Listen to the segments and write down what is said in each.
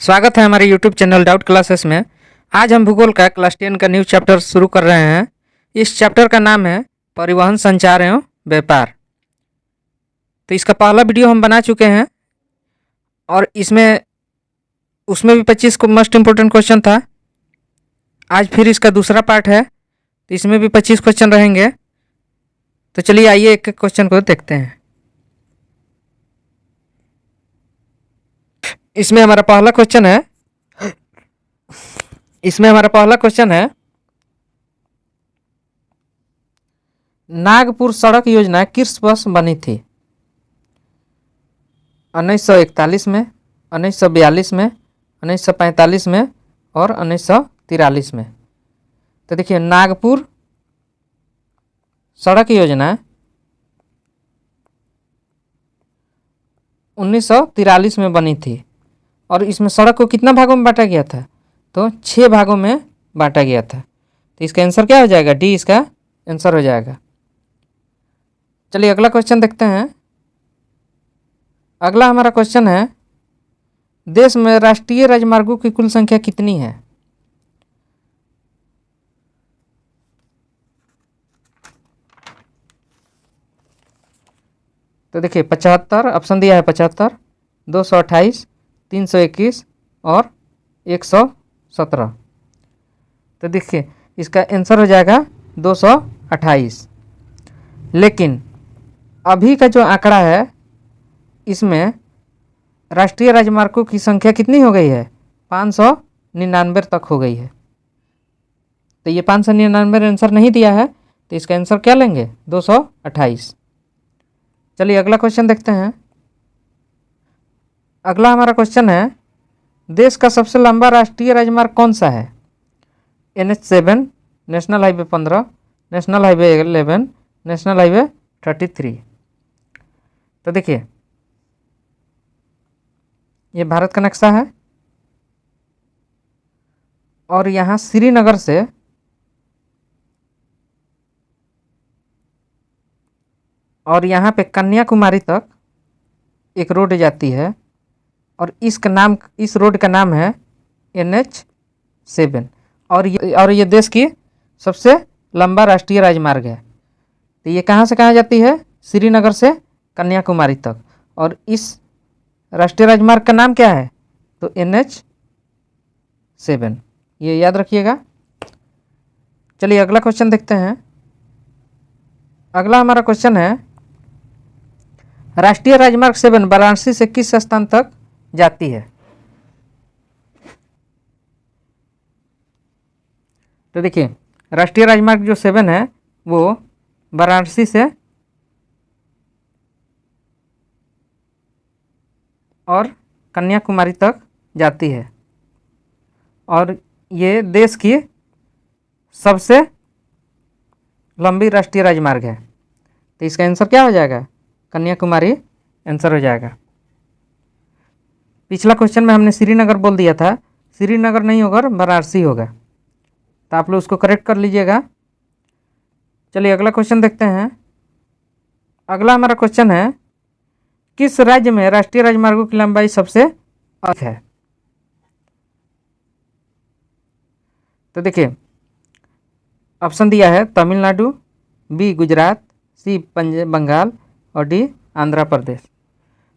स्वागत है हमारे YouTube चैनल डाउट क्लासेस में। आज हम भूगोल का क्लास 10 का न्यू चैप्टर शुरू कर रहे हैं। इस चैप्टर का नाम है परिवहन, संचार एवं व्यापार। तो इसका पहला वीडियो हम बना चुके हैं और उसमें भी 25 को मोस्ट इम्पोर्टेंट क्वेश्चन था। आज फिर इसका दूसरा पार्ट है, तो इसमें भी 25 क्वेश्चन रहेंगे। तो चलिए आइए एक एक क्वेश्चन को देखते हैं। इसमें हमारा पहला क्वेश्चन है नागपुर सड़क योजना किस वर्ष बनी थी? 1941 में, 1942 में, 1945 में और 1943 में। तो देखिए, नागपुर सड़क योजना 1943 में बनी थी और इसमें सड़क को कितना भागों में बांटा गया था? तो 6 भागों में बांटा गया था। तो इसका आंसर क्या हो जाएगा? डी इसका आंसर हो जाएगा। चलिए अगला क्वेश्चन देखते हैं। अगला हमारा क्वेश्चन है, देश में राष्ट्रीय राजमार्गों की कुल संख्या कितनी है? तो देखिए 75, ऑप्शन दिया है 75, 228, 321 और 117। तो देखिए इसका आंसर हो जाएगा 228। लेकिन अभी का जो आंकड़ा है, इसमें राष्ट्रीय राजमार्गों की संख्या कितनी हो गई है? 599 तक हो गई है। तो ये 599 आंसर नहीं दिया है, तो इसका आंसर क्या लेंगे? 228। चलिए अगला क्वेश्चन देखते हैं। अगला हमारा क्वेश्चन है, देश का सबसे लंबा राष्ट्रीय राजमार्ग कौन सा है? NH7, national highway 15, national highway 11, national highway 33। तो देखिए ये भारत का नक्शा है और यहाँ श्रीनगर से और यहाँ पे कन्याकुमारी तक एक रोड जाती है और इस रोड का नाम है NH7 और ये देश की सबसे लंबा राष्ट्रीय राजमार्ग है। तो ये कहाँ से कहाँ जाती है? श्रीनगर से कन्याकुमारी तक। और इस राष्ट्रीय राजमार्ग का नाम क्या है? तो NH7, ये याद रखिएगा। चलिए अगला क्वेश्चन देखते हैं। अगला हमारा क्वेश्चन है, राष्ट्रीय राजमार्ग 7 वाराणसी से किस स्थान तक जाती है? तो देखिए राष्ट्रीय राजमार्ग जो 7 है वो वाराणसी से और कन्याकुमारी तक जाती है और ये देश की सबसे लंबी राष्ट्रीय राजमार्ग है। तो इसका आंसर क्या हो जाएगा? कन्याकुमारी आंसर हो जाएगा। पिछला क्वेश्चन में हमने श्रीनगर बोल दिया था, श्रीनगर नहीं होगा, वाराणसी होगा। तो आप लोग उसको करेक्ट कर लीजिएगा। चलिए अगला क्वेश्चन देखते हैं। अगला हमारा क्वेश्चन है, किस राज्य में राष्ट्रीय राजमार्गों की लंबाई सबसे अधिक है? तो देखिए ऑप्शन दिया है तमिलनाडु, बी गुजरात, सी बंगाल और डी आंध्र प्रदेश।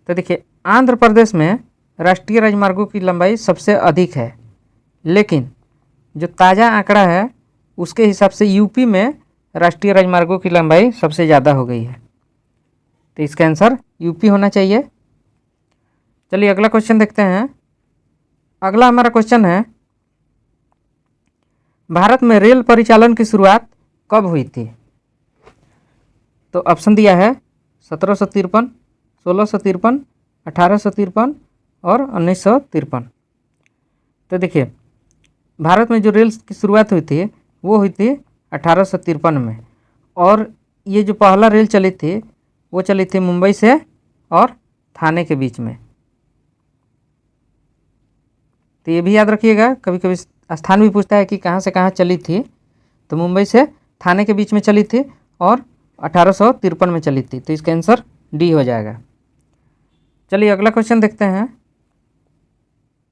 तो देखिए आंध्र प्रदेश में राष्ट्रीय राजमार्गों की लंबाई सबसे अधिक है, लेकिन जो ताज़ा आंकड़ा है उसके हिसाब से यूपी में राष्ट्रीय राजमार्गों की लंबाई सबसे ज़्यादा हो गई है। तो इसका आंसर यूपी होना चाहिए। चलिए अगला क्वेश्चन देखते हैं। अगला हमारा क्वेश्चन है, भारत में रेल परिचालन की शुरुआत कब हुई थी? तो ऑप्शन दिया है 1753, 1653, 1853 और 1953। तो देखिए भारत में जो रेल की शुरुआत हुई थी वो हुई थी 1853 में और ये जो पहला रेल चली थी वो चली थी मुंबई से और थाने के बीच में। तो ये भी याद रखिएगा, कभी कभी स्थान भी पूछता है कि कहाँ से कहाँ चली थी। तो मुंबई से थाने के बीच में चली थी और 1853 में चली थी। तो इसका आंसर डी हो जाएगा। चलिए अगला क्वेश्चन देखते हैं।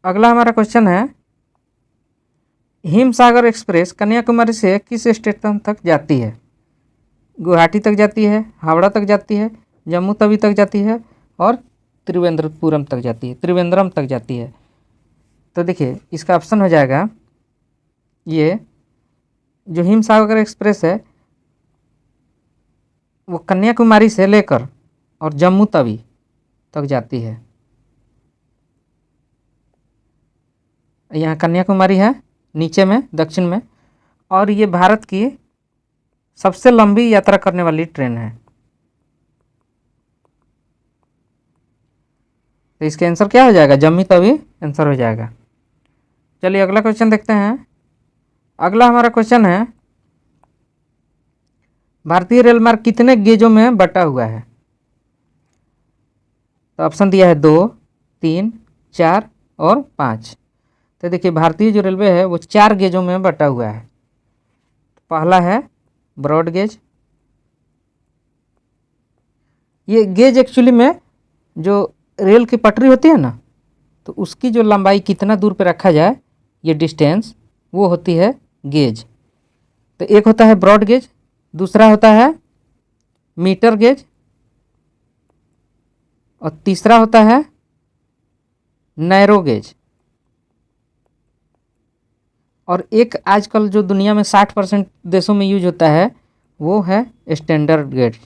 अगला हमारा क्वेश्चन है, हिमसागर एक्सप्रेस कन्याकुमारी से किस स्टेशन तक जाती है? गुवाहाटी तक जाती है, हावड़ा तक जाती है, जम्मू तवी तक जाती है और त्रिवेंद्रपुरम तक जाती है, त्रिवेंद्रम तक जाती है। तो देखिए इसका ऑप्शन हो जाएगा, ये जो हिमसागर एक्सप्रेस है वो कन्याकुमारी से लेकर और जम्मू तवी तक जाती है। यहाँ कन्याकुमारी है नीचे में दक्षिण में, और ये भारत की सबसे लंबी यात्रा करने वाली ट्रेन है। तो इसका आंसर क्या हो जाएगा? जम्मू तवी आंसर हो जाएगा। चलिए अगला क्वेश्चन देखते हैं। अगला हमारा क्वेश्चन है, भारतीय रेल मार्ग कितने गेजों में बटा हुआ है? तो ऑप्शन दिया है 2, 3, 4 और 5। तो देखिए भारतीय जो रेलवे है वो 4 गेजों में बटा हुआ है। पहला है ब्रॉड गेज। ये गेज एक्चुअली में जो रेल की पटरी होती है ना, तो उसकी जो लंबाई कितना दूर पे रखा जाए, ये डिस्टेंस, वो होती है गेज। तो एक होता है ब्रॉड गेज, दूसरा होता है मीटर गेज और तीसरा होता है नैरो गेज। और एक आजकल जो दुनिया में 60% देशों में यूज होता है वो है स्टैंडर्ड गेज,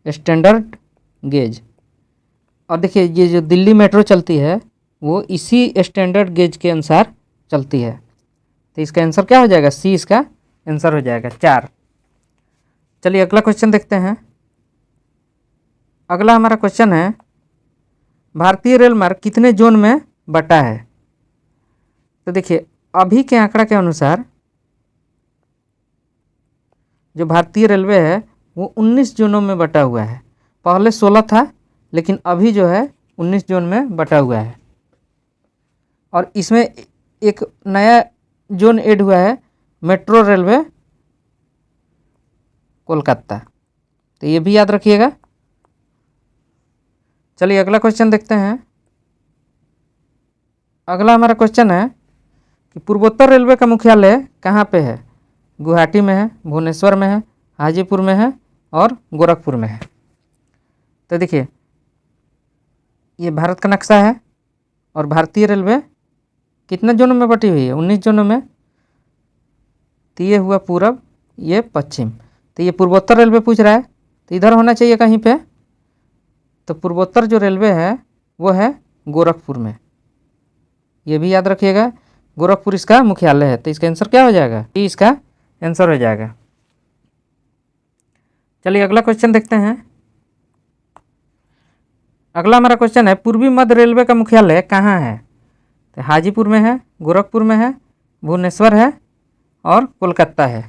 स्टैंडर्ड गेज। और देखिए ये जो दिल्ली मेट्रो चलती है वो इसी स्टैंडर्ड गेज के अनुसार चलती है। तो इसका आंसर क्या हो जाएगा? सी इसका आंसर हो जाएगा, 4। चलिए अगला क्वेश्चन देखते हैं। अगला हमारा क्वेश्चन है, भारतीय रेल मार्ग कितने जोन में बटा है? तो देखिए अभी के आंकड़ा के अनुसार जो भारतीय रेलवे है वो 19 जोनों में बटा हुआ है। पहले 16 था, लेकिन अभी जो है 19 जोन में बटा हुआ है। और इसमें एक नया जोन ऐड हुआ है, मेट्रो रेलवे कोलकाता। तो ये भी याद रखिएगा। चलिए अगला क्वेश्चन देखते हैं। अगला हमारा क्वेश्चन है कि पूर्वोत्तर रेलवे का मुख्यालय कहाँ पे है? गुवाहाटी में है, भुवनेश्वर में है, हाजीपुर में है और गोरखपुर में है। तो देखिए ये भारत का नक्शा है और भारतीय रेलवे कितने जोनों में बटी हुई है? 19 जोनों में। तो ये हुआ पूरब, ये पश्चिम। तो ये पूर्वोत्तर रेलवे पूछ रहा है, तो इधर होना चाहिए कहीं पे। तो पूर्वोत्तर जो रेलवे है वो है गोरखपुर में, ये भी याद रखिएगा। गोरखपुर इसका मुख्यालय है। तो इसका आंसर क्या हो जाएगा? ये इसका आंसर हो जाएगा। चलिए अगला क्वेश्चन देखते हैं। अगला हमारा क्वेश्चन है, पूर्वी मध्य रेलवे का मुख्यालय कहाँ है? तो हाजीपुर में है, गोरखपुर में है, भुवनेश्वर है और कोलकाता है।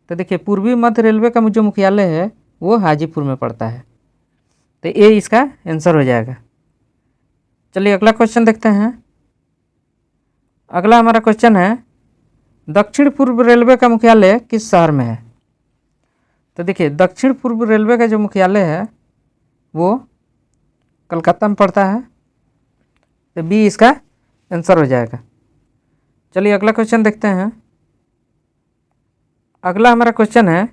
तो देखिए पूर्वी मध्य रेलवे का जो मुख्यालय है वो हाजीपुर में पड़ता है। तो ये इसका आंसर हो जाएगा। चलिए अगला क्वेश्चन देखते हैं। अगला हमारा क्वेश्चन है, दक्षिण पूर्व रेलवे का मुख्यालय किस शहर में है? तो देखिए दक्षिण पूर्व रेलवे का जो मुख्यालय है वो कलकत्ता में पड़ता है। तो बी इसका आंसर हो जाएगा। चलिए अगला क्वेश्चन देखते हैं। अगला हमारा क्वेश्चन है,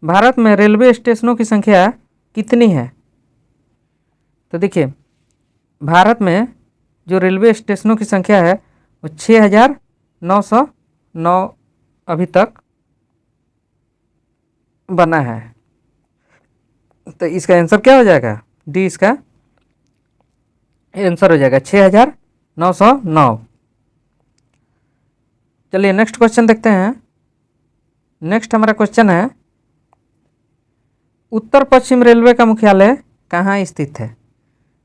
भारत में रेलवे स्टेशनों की संख्या कितनी है? तो देखिए भारत में जो रेलवे स्टेशनों की संख्या है वो 6,909 अभी तक बना है। तो इसका आंसर क्या हो जाएगा? डी इसका आंसर हो जाएगा, 6,909। चलिए नेक्स्ट क्वेश्चन देखते हैं। नेक्स्ट हमारा क्वेश्चन है, उत्तर पश्चिम रेलवे का मुख्यालय कहाँ स्थित है?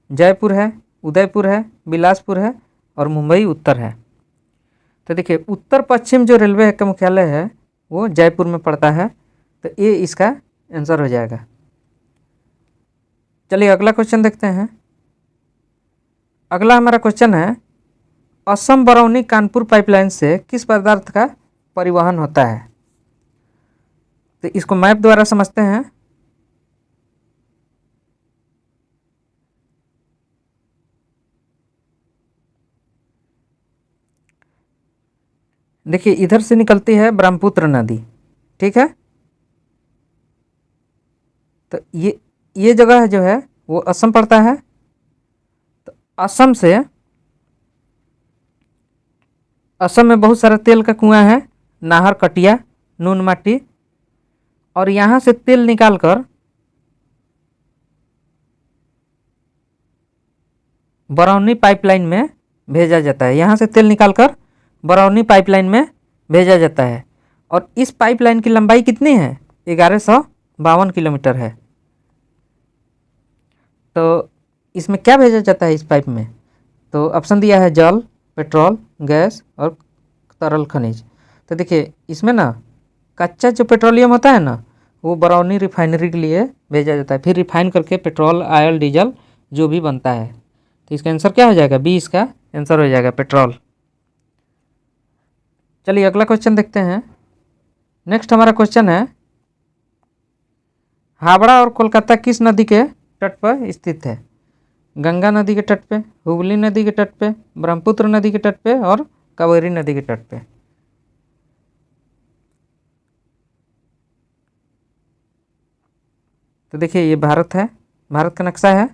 जयपुर है, उदयपुर है, बिलासपुर है और मुंबई उत्तर है। तो देखिए उत्तर पश्चिम जो रेलवे का मुख्यालय है वो जयपुर में पड़ता है। तो ये इसका आंसर हो जाएगा। चलिए अगला क्वेश्चन देखते हैं। अगला हमारा क्वेश्चन है, असम बरौनी कानपुर पाइपलाइन से किस पदार्थ का परिवहन होता है? तो इसको मैप द्वारा समझते हैं। देखिए इधर से निकलती है ब्रह्मपुत्र नदी, ठीक है। तो ये जगह जो है वो असम पड़ता है। तो असम में बहुत सारा तेल का कुआं है, नाहर कटिया, नून माटी, और यहाँ से तेल निकालकर बरौनी पाइपलाइन में भेजा जाता है। यहाँ से तेल निकालकर बरौनी पाइपलाइन में भेजा जाता है। और इस पाइपलाइन की लंबाई कितनी है? 1152 किलोमीटर है। तो इसमें क्या भेजा जाता है इस पाइप में? तो ऑप्शन दिया है जल, पेट्रोल, गैस और तरल खनिज। तो देखिए इसमें ना कच्चा जो पेट्रोलियम होता है ना, वो बरौनी रिफाइनरी के लिए भेजा जाता है, फिर रिफाइन करके पेट्रोल, ऑयल, डीजल जो भी बनता है। तो इसका आंसर क्या हो जाएगा? बी इसका आंसर हो जाएगा, पेट्रोल। चलिए अगला क्वेश्चन देखते हैं। नेक्स्ट हमारा क्वेश्चन है, हावड़ा और कोलकाता किस नदी के तट पर स्थित है? गंगा नदी के तट पे, हुगली नदी के तट पे, ब्रह्मपुत्र नदी के तट पे और कावेरी नदी के तट पे। तो देखिए ये भारत है, भारत का नक्शा है,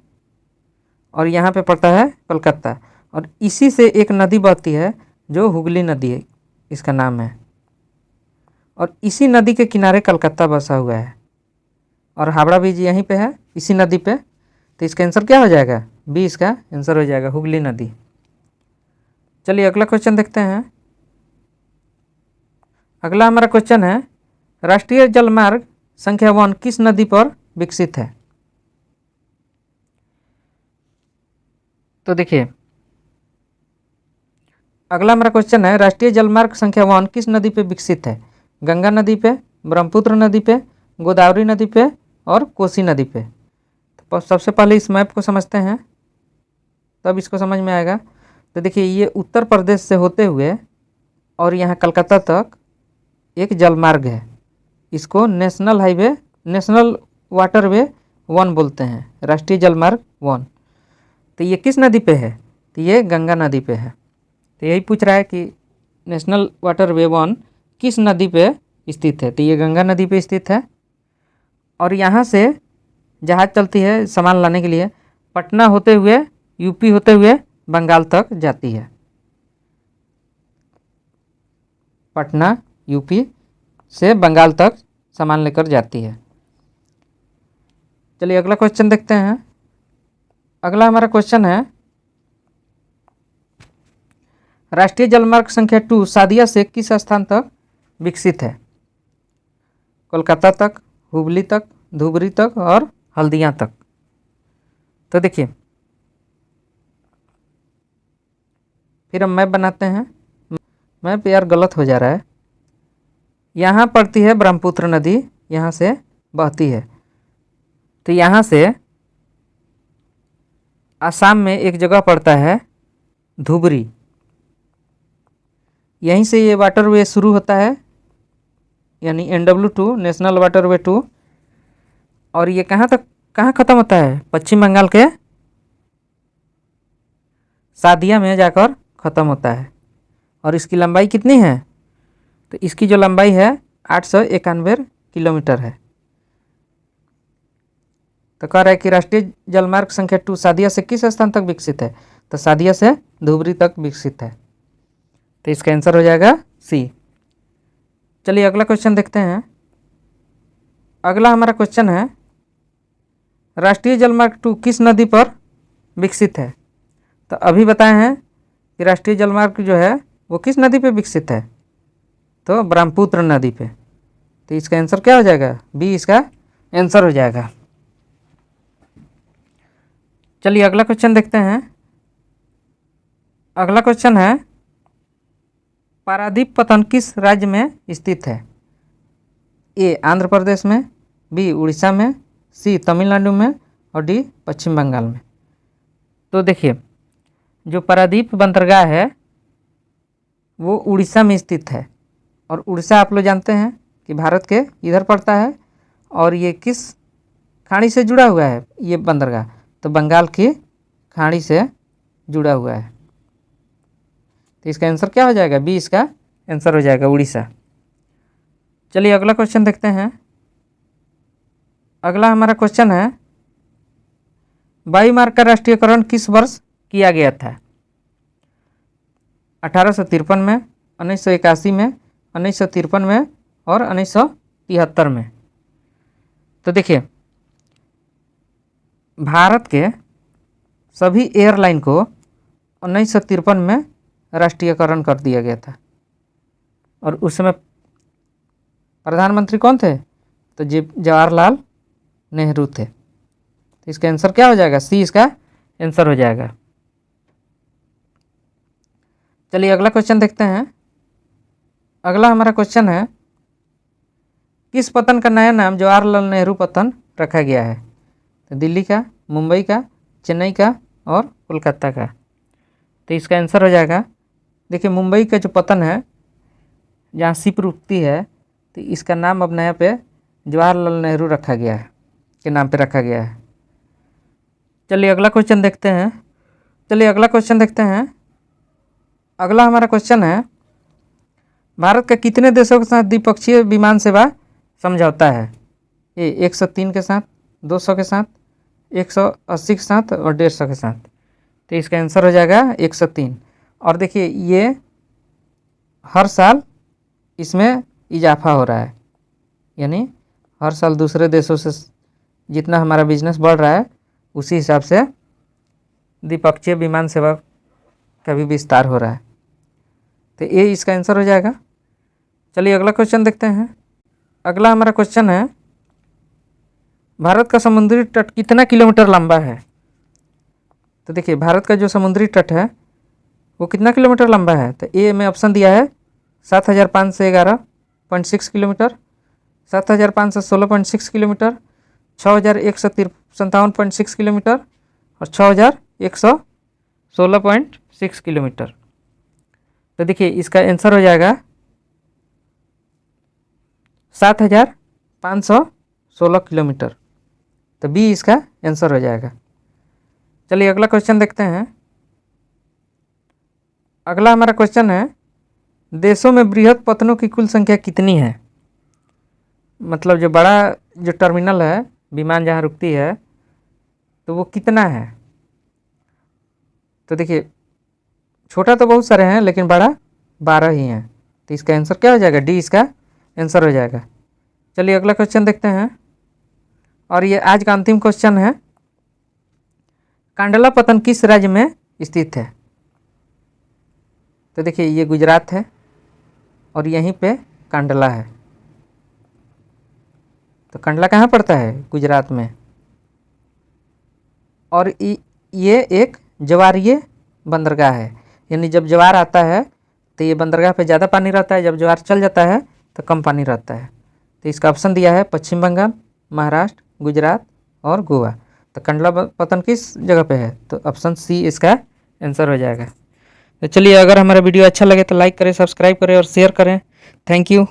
और यहाँ पे पड़ता है कोलकाता, और इसी से एक नदी बहती है जो हुगली नदी है, इसका नाम है, और इसी नदी के किनारे कलकत्ता बसा हुआ है, और हावड़ा भी यहीं पे है, इसी नदी पे। तो इसका आंसर क्या हो जाएगा? बी इसका आंसर हो जाएगा, हुगली नदी। चलिए अगला क्वेश्चन देखते हैं। अगला हमारा क्वेश्चन है, राष्ट्रीय जलमार्ग संख्या 1 किस नदी पर विकसित है? तो देखिए अगला हमारा क्वेश्चन है, राष्ट्रीय जलमार्ग संख्या 1 किस नदी पे विकसित है? गंगा नदी पे, ब्रह्मपुत्र नदी पे, गोदावरी नदी पे और कोसी नदी पे। तो सबसे पहले इस मैप को समझते हैं, तब इसको समझ में आएगा। तो देखिए ये उत्तर प्रदेश से होते हुए और यहाँ कलकत्ता तक एक जलमार्ग है, इसको नेशनल हाईवे, नेशनल वाटरवे 1 बोलते हैं, राष्ट्रीय जलमार्ग 1। तो ये किस नदी पे है? तो ये गंगा नदी पे है। तो यही पूछ रहा है कि नेशनल वाटरवे 1 किस नदी पे स्थित है? तो ये गंगा नदी पे स्थित है। और यहाँ से जहाज़ चलती है सामान लाने के लिए, पटना होते हुए, यूपी होते हुए बंगाल तक जाती है। पटना यूपी से बंगाल तक सामान लेकर जाती है। चलिए अगला क्वेश्चन देखते हैं। अगला हमारा क्वेश्चन है, राष्ट्रीय जलमार्ग संख्या 2 सादिया से किस स्थान तक विकसित है? कोलकाता तक, हुबली तक, धुबरी तक और हल्दिया तक। तो देखिए फिर हम मैप बनाते हैं। मैप यार गलत हो जा रहा है। यहाँ पड़ती है ब्रह्मपुत्र नदी, यहाँ से बहती है। तो यहाँ से आसाम में एक जगह पड़ता है धुबरी, यहीं से ये वाटरवे शुरू होता है, यानी NW2 नेशनल वाटरवे 2। और ये कहाँ ख़त्म होता है? पश्चिम बंगाल के सादिया में जाकर ख़त्म होता है। और इसकी लंबाई कितनी है? तो इसकी जो लंबाई है 891 किलोमीटर है। तो कह रहा है कि राष्ट्रीय जलमार्ग संख्या 2 सादिया से किस स्थान तक विकसित है? तो सादिया से धुबरी तक विकसित है। तो इसका आंसर हो जाएगा सी। चलिए अगला क्वेश्चन देखते हैं। अगला हमारा क्वेश्चन है, राष्ट्रीय जलमार्ग 2 किस नदी पर विकसित है? तो अभी बताए हैं कि राष्ट्रीय जलमार्ग जो है वो किस नदी पे विकसित है? तो ब्रह्मपुत्र नदी पे। तो इसका आंसर क्या हो जाएगा? बी इसका आंसर हो जाएगा। चलिए अगला क्वेश्चन देखते हैं। अगला क्वेश्चन है, पारादीप पत्तन किस राज्य में स्थित है? ए आंध्र प्रदेश में, बी उड़ीसा में, सी तमिलनाडु में और डी पश्चिम बंगाल में। तो देखिए जो पारादीप बंदरगाह है वो उड़ीसा में स्थित है, और उड़ीसा आप लोग जानते हैं कि भारत के इधर पड़ता है, और ये किस खाड़ी से जुड़ा हुआ है ये बंदरगाह? तो बंगाल की खाड़ी से जुड़ा हुआ है। तो इसका आंसर क्या हो जाएगा? बी इसका आंसर हो जाएगा उड़ीसा। चलिए अगला क्वेश्चन देखते हैं। अगला हमारा क्वेश्चन है, वायुमार्ग का राष्ट्रीयकरण किस वर्ष किया गया था? 1853 में, 1981 में, 1953 में और 1973 में। तो देखिए, भारत के सभी एयरलाइन को 1953 में राष्ट्रीयकरण कर दिया गया था। और उस समय प्रधानमंत्री कौन थे? तो जवाहरलाल नेहरू थे। तो इसका आंसर क्या हो जाएगा? सी इसका आंसर हो जाएगा। चलिए अगला क्वेश्चन देखते हैं। अगला हमारा क्वेश्चन है, किस पतन का नया नाम जवाहरलाल नेहरू पतन रखा गया है? तो दिल्ली का, मुंबई का, चेन्नई का और कोलकाता का। तो इसका आंसर हो जाएगा, देखिए मुंबई का जो पतन है जहाँ शिप रुकती है, तो इसका नाम अब नया पे जवाहरलाल नेहरू रखा गया है, के नाम पे रखा गया है। चलिए अगला क्वेश्चन देखते हैं। अगला हमारा क्वेश्चन है, भारत का कितने देशों के साथ द्विपक्षीय विमान सेवा समझौता है? ए 103 के साथ, 200 के साथ, 180 के साथ और 150 के साथ। तो इसका आंसर हो जाएगा 103। और देखिए ये हर साल इसमें इजाफा हो रहा है, यानी हर साल दूसरे देशों से जितना हमारा बिजनेस बढ़ रहा है उसी हिसाब से द्विपक्षीय विमान सेवा का भी विस्तार हो रहा है। तो ये इसका आंसर हो जाएगा। चलिए अगला क्वेश्चन देखते हैं। अगला हमारा क्वेश्चन है, भारत का समुद्री तट कितना किलोमीटर लंबा है? तो देखिए भारत का जो समुद्री तट है वो कितना किलोमीटर लंबा है? तो ए में ऑप्शन दिया है 7511.6 किलोमीटर, 7516.6 किलोमीटर, 6157.6 किलोमीटर और 6116.6 किलोमीटर। तो देखिए इसका आंसर हो जाएगा 7516 किलोमीटर। तो बी इसका आंसर हो जाएगा। चलिए अगला क्वेश्चन देखते हैं। अगला हमारा क्वेश्चन है, देशों में बृहद पतनों की कुल संख्या कितनी है? मतलब जो बड़ा जो टर्मिनल है, विमान जहाँ रुकती है, तो वो कितना है? तो देखिए छोटा तो बहुत सारे हैं लेकिन बड़ा 12 ही हैं। तो इसका आंसर क्या हो जाएगा? डी इसका आंसर हो जाएगा। चलिए अगला क्वेश्चन देखते हैं। और ये आज का अंतिम क्वेश्चन है, कांडला पतन किस राज्य में स्थित है? तो देखिए ये गुजरात है और यहीं पे कांडला है। तो कांडला कहाँ पड़ता है? गुजरात में। और ये एक ज्वारीय बंदरगाह है, यानी जब ज्वार आता है तो ये बंदरगाह पे ज़्यादा पानी रहता है, जब ज्वार चल जाता है तो कम पानी रहता है। तो इसका ऑप्शन दिया है पश्चिम बंगाल, महाराष्ट्र, गुजरात और गोवा। तो कांडला पतन किस जगह पे है? तो ऑप्शन सी इसका आंसर हो जाएगा। तो चलिए अगर हमारा वीडियो अच्छा लगे तो लाइक करें, सब्सक्राइब करें और शेयर करें। Thank you.